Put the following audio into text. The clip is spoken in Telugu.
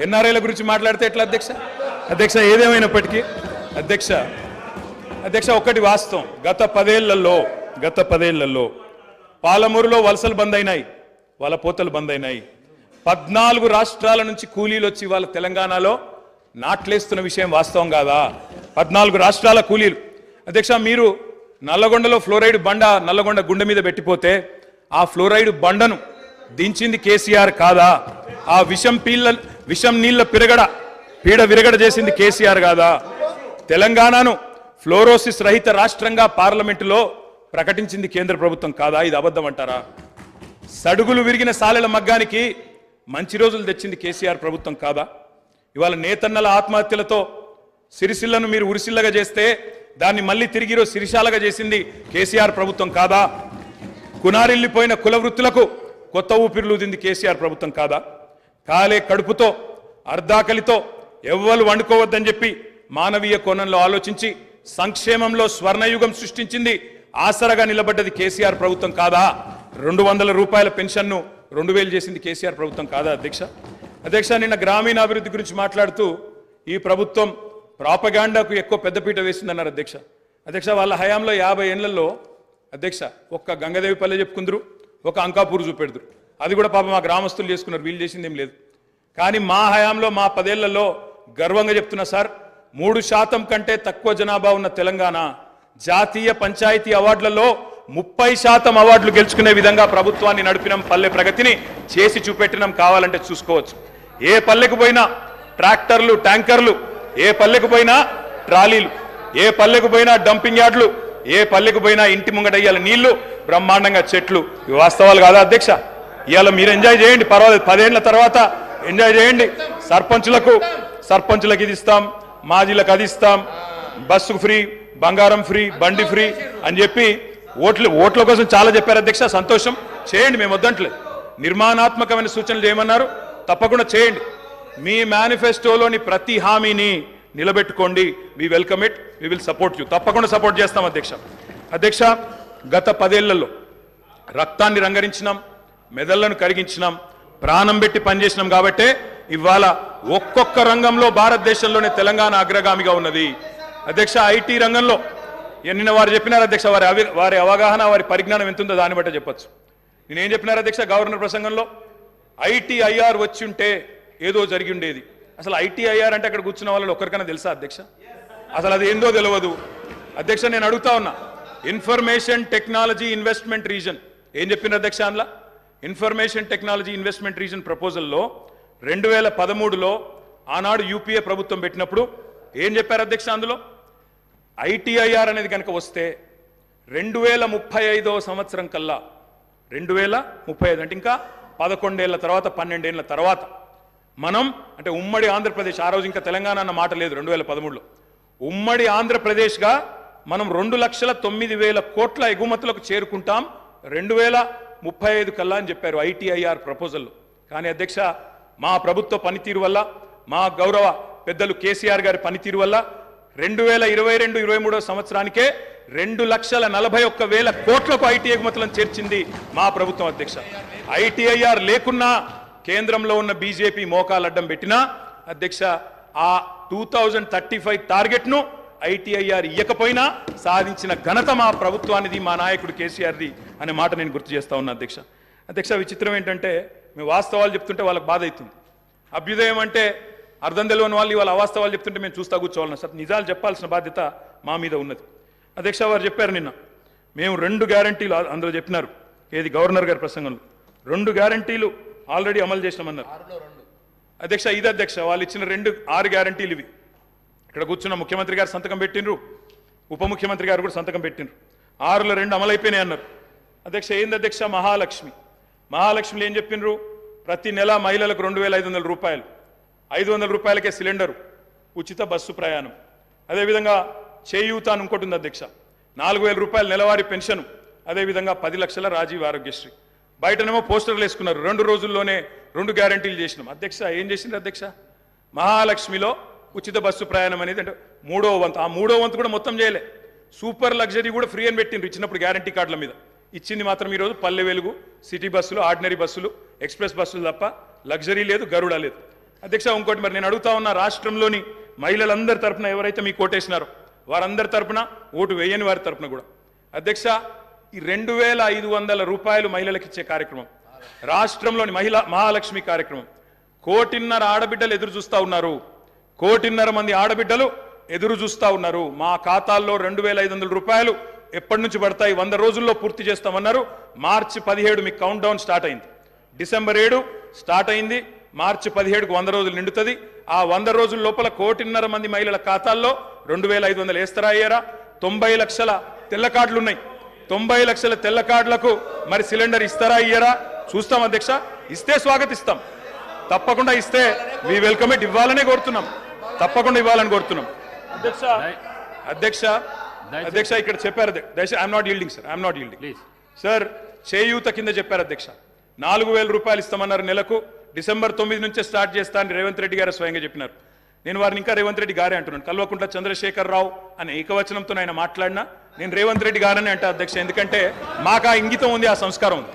ఎన్ఆర్ఐల గురించి మాట్లాడితే ఎట్లా అధ్యక్ష? అధ్యక్ష ఏదేమైనప్పటికీ అధ్యక్ష ఒక్కటి వాస్తవం, గత పదేళ్లలో పాలమూరులో వలసలు బంద్ అయినాయి, వాళ్ళ పోతలు బంద్ అయినాయి. 14 రాష్ట్రాల నుంచి కూలీలు వచ్చి వాళ్ళ తెలంగాణలో నాట్లేస్తున్న విషయం వాస్తవం కాదా? 14 రాష్ట్రాల కూలీలు. అధ్యక్ష మీరు నల్లగొండలో ఫ్లోరైడ్ బండ నల్లగొండ గుండె మీద పెట్టిపోతే ఆ ఫ్లోరైడ్ బండను దించింది కేసీఆర్ కాదా? ఆ విషం నీళ్ల పీడ విరగడ చేసింది కేసీఆర్ కాదా? తెలంగాణను ఫ్లోరోసిస్ రహిత రాష్ట్రంగా పార్లమెంటులో ప్రకటించింది కేంద్ర ప్రభుత్వం కాదా? ఇది అబద్ధం అంటారా? సడుగులు విరిగిన సాలెల మగ్గానికి మంచి రోజులు తెచ్చింది కేసీఆర్ ప్రభుత్వం కాదా? ఇవాళ నేతన్నల ఆత్మహత్యలతో సిరిసిల్లను మీరు ఉరిసిల్లగా చేస్తే దాన్ని మళ్ళీ తిరిగి సిరిశాలగా చేసింది కేసీఆర్ ప్రభుత్వం కాదా? కునారిల్లిపోయిన కుల వృత్తులకు కొత్త ఊపిరులుదింది కేసీఆర్ ప్రభుత్వం కాదా? కాలే కడుపుతో అర్ధాకలితో ఎవ్వరు వండుకోవద్దని చెప్పి మానవీయ కోణంలో ఆలోచించి సంక్షేమంలో స్వర్ణయుగం సృష్టించింది, ఆసరగా నిలబడ్డది కేసీఆర్ ప్రభుత్వం కాదా? 200 రూపాయల పెన్షన్ను 2000 చేసింది కేసీఆర్ ప్రభుత్వం కాదా? అధ్యక్ష నిన్న గ్రామీణాభివృద్ధి గురించి మాట్లాడుతూ ఈ ప్రభుత్వం ప్రాపగాండాకు ఎక్కువ పెద్దపీట వేసిందన్నారు అధ్యక్ష వాళ్ళ హయాంలో 50 ఏళ్లలో అధ్యక్ష ఒక్క గంగదేవి పల్లె చెప్పుకుందరు, ఒక అంకాపూర్ చూపెడుదురు. అది కూడా పాపం మా గ్రామస్తులు చేసుకున్నారు, వీళ్ళు చేసింది ఏం లేదు. కానీ మా హయాంలో మా 10 ఏళ్లలో గర్వంగా చెప్తున్నా సార్, 3% కంటే తక్కువ జనాభా ఉన్న తెలంగాణ జాతీయ పంచాయతీ అవార్డులలో 30% అవార్డులు గెలుచుకునే విధంగా ప్రభుత్వాన్ని నడిపినాం, పల్లె ప్రగతిని చేసి చూపెట్టినాం. కావాలంటే చూసుకోవచ్చు. ఏ పల్లెకు పోయినా ట్రాక్టర్లు, ట్యాంకర్లు, ఏ పల్లెకు పోయినా ట్రాలీలు, ఏ పల్లెకు పోయినా డంపింగ్ యార్డులు, ఏ పల్లెకు పోయినా ఇంటి ముంగట ఇయ్యాల నీళ్లు, బ్రహ్మాండంగా చెట్లు. ఇవి వాస్తవాలు కాదా అధ్యక్ష? ఇవాళ మీరు ఎంజాయ్ చేయండి, పర్వాలేదు. 10 ఏళ్ల తర్వాత ఎంజాయ్ చేయండి. సర్పంచులకు ఇది ఇస్తాం, మాజీలకు అది ఇస్తాం, బస్సు ఫ్రీ, బంగారం ఫ్రీ, బండి ఫ్రీ అని చెప్పి ఓట్ల కోసం చాలా చెప్పారు అధ్యక్ష. సంతోషం, చేయండి, మేము వద్దంటలేదు. నిర్మాణాత్మకమైన సూచనలు చేయమన్నారు, తప్పకుండా చేయండి. మీ మేనిఫెస్టోలోని ప్రతి హామీని నిలబెట్టుకోండి. We welcome it, we will support you. తప్పకుండా సపోర్ట్ చేస్తాం అధ్యక్ష. గత 10 ఏళ్లలో రక్తాన్ని రంగరించినాం, మెదళ్లను కరిగించినాం, ప్రాణం పెట్టి పనిచేసినాం. కాబట్టే ఇవాళ ఒక్కొక్క రంగంలో భారతదేశంలోనే తెలంగాణ అగ్రగామిగా ఉన్నది అధ్యక్ష. ఐటీ రంగంలో నిన్న వారు చెప్పినారు అధ్యక్ష, వారి అవగాహన, వారి పరిజ్ఞానం ఎంతుందో దాన్ని బట్టే చెప్పచ్చు. నేనేం చెప్పినారు అధ్యక్ష గవర్నర్ ప్రసంగంలో? ఐటీఐఆర్ వచ్చి ఉంటే ఏదో జరిగి ఉండేది. అసలు ఐటీఐఆర్ అంటే అక్కడ కూర్చున్న వాళ్ళు ఒక్కరికైనా తెలుసా అధ్యక్ష? అసలు అది ఏందో తెలియదు అధ్యక్ష. నేను అడుగుతా ఉన్నా, ఇన్ఫర్మేషన్ టెక్నాలజీ ఇన్వెస్ట్మెంట్ రీజన్ ఏం చెప్పిన అధ్యక్ష? అందులో ఇన్ఫర్మేషన్ టెక్నాలజీ ఇన్వెస్ట్మెంట్ రీజన్ ప్రపోజల్లో 2013లో ఆనాడు యూపీఏ ప్రభుత్వం పెట్టినప్పుడు ఏం చెప్పారు అధ్యక్ష? అందులో ఐటీఐఆర్ అనేది కనుక వస్తే 2035వ సంవత్సరం కల్లా, 2035 అంటే ఇంకా 11 ఏళ్ల తర్వాత, 12 ఏళ్ల తర్వాత మనం అంటే ఉమ్మడి ఆంధ్రప్రదేశ్, ఆ రోజు ఇంకా తెలంగాణ అన్న మాట లేదు, 2013లో ఉమ్మడి ఆంధ్రప్రదేశ్గా మనం 2,09,000 కోట్ల ఎగుమతులకు చేరుకుంటాం 2035 కల్లా అని చెప్పారు ఐటీఐఆర్ ప్రపోజల్లో. కానీ అధ్యక్ష మా ప్రభుత్వ పనితీరు వల్ల, మా గౌరవ పెద్దలు కేసీఆర్ గారి పనితీరు వల్ల 2022-23 సంవత్సరానికే 2,41,000 కోట్లకు ఐటీ ఎగుమతులను చేర్చింది మా ప్రభుత్వం అధ్యక్ష. ఐటీఐఆర్ లేకున్నా కేంద్రంలో ఉన్న బీజేపీ మోకాలు అడ్డం పెట్టినా అధ్యక్ష ఆ 2035 టార్గెట్ను ఐటీఐఆర్ ఇయ్యకపోయినా సాధించిన ఘనత మా ప్రభుత్వానిది, మా నాయకుడు కేసీఆర్ది అనే మాట నేను గుర్తు చేస్తా ఉన్నా అధ్యక్ష. విచిత్రం ఏంటంటే మేము వాస్తవాలు చెప్తుంటే వాళ్ళకి బాధ అవుతుంది. అభ్యుదయం అంటే అర్థం తెలియని వాళ్ళు ఇవాళ అవాస్తవాలు చెప్తుంటే మేము చూస్తా కూర్చోవాలన్నా సార్, నిజాలు చెప్పాల్సిన బాధ్యత మా మీద ఉన్నది అధ్యక్ష. వారు చెప్పారు నిన్న మేము 2 గ్యారంటీలు అందులో చెప్పినారు, ఏది గవర్నర్ గారి ప్రసంగంలో 2 గ్యారంటీలు ఆల్రెడీ అమలు చేసినామన్నారు అధ్యక్ష. ఇది అధ్యక్ష వాళ్ళు ఇచ్చిన 6 గ్యారంటీలు ఇవి. ఇక్కడ కూర్చున్న ముఖ్యమంత్రి గారు సంతకం పెట్టినరు, ఉప ముఖ్యమంత్రి గారు కూడా సంతకం పెట్టినరు. 6లో 2 అమలైపోయినాయి అన్నారు అధ్యక్ష. ఏంది అధ్యక్ష? మహాలక్ష్మిలో ఏం చెప్పినరు? ప్రతి నెల మహిళలకు 2,500 రూపాయలు, 500 రూపాయలకే సిలిండరు, ఉచిత బస్సు ప్రయాణం. అదేవిధంగా చేయూత అని ఇంకోటి ఉంది అధ్యక్ష, 4,000 రూపాయలు నెలవారీ పెన్షన్, అదేవిధంగా 10 లక్షల రాజీవ్ ఆరోగ్యశ్రీ. బయటనేమో పోస్టర్లు వేసుకున్నారు. 2 రోజుల్లోనే 2 గ్యారంటీలు చేసినాం అధ్యక్ష. ఏం చేసింది అధ్యక్ష? మహాలక్ష్మిలో ఉచిత బస్సు ప్రయాణం అనేది అంటే 3వ వంతు, ఆ 3వ వంతు కూడా మొత్తం చేయలే. సూపర్ లగ్జరీ కూడా ఫ్రీ అని పెట్టిండ్రు ఇచ్చినప్పుడు గ్యారంటీ కార్డుల మీద. ఇచ్చింది మాత్రం ఈరోజు పల్లె వెలుగు, సిటీ బస్సులు, ఆర్డినరీ బస్సులు, ఎక్స్ప్రెస్ బస్సులు తప్ప లగ్జరీ లేదు, గరుడ లేదు. అధ్యక్ష ఇంకోటి మరి నేను అడుగుతా ఉన్న రాష్ట్రంలోని మహిళలందరి తరపున ఎవరైతే మీకు ఓటేసినారో వారందరి తరపున ఓటు వేయని వారి తరపున కూడా అధ్యక్ష ఈ 2500 రూపాయలు మహిళలకు ఇచ్చే కార్యక్రమం రాష్ట్రంలోని మహాలక్ష్మి కార్యక్రమం 1.5 కోటి ఆడబిడ్డలు ఎదురు చూస్తా ఉన్నారు 1.5 కోటి మంది ఆడబిడ్డలు ఎదురు చూస్తా ఉన్నారు మా ఖాతాల్లో 2500 రూపాయలు ఎప్పటి నుంచి పడతాయి 100 రోజుల్లో పూర్తి చేస్తామన్నారు మార్చి 17 మీకు కౌంట్ డౌన్ స్టార్ట్ అయింది డిసెంబర్ 7 స్టార్ట్ అయింది మార్చి 17కు 100 రోజులు నిండుతుంది ఆ 100 రోజుల లోపల 1.5 కోటి మంది మహిళల ఖాతాల్లో 2500 వేస్తారా అయ్యారా 90 లక్షల తెల్ల కార్డులు ఉన్నాయి 90 లక్షల తెల్ల కార్డులకు మరి సిలిండర్ ఇస్తారా అయ్యారా చూస్తాం అధ్యక్ష ఇస్తే స్వాగతిస్తాం తప్పకుండా ఇస్తే వి వెల్కమ్ ఇట్ ఇవ్వాలనే కోరుతున్నాం తప్పకుండా ఇవ్వాలని కోరుతున్నాం అధ్యక్ష అధ్యక్ష అధ్యక్ష ఇక్కడ చెప్పారు I'm not yielding sir I'm not yielding sir చేయూత కింద చెప్పారు అధ్యక్ష 4000 రూపాయలు ఇస్తామన్నారు నెలకు డిసెంబర్ 9 నుంచే స్టార్ట్ చేస్తా అని రేవంత్ రెడ్డి గారు స్వయంగా చెప్పినారు నేను వారిని ఇంకా రేవంత్ రెడ్డి గారే అంటున్నాను కల్వకుంట్ల చంద్రశేఖర్ రావు అనే ఏకవచనంతో ఆయన మాట్లాడినా నేను రేవంత్ రెడ్డి గారని అంటా అధ్యక్ష ఎందుకంటే మాకు ఆ ఇంగితం ఉంది ఆ సంస్కారం ఉంది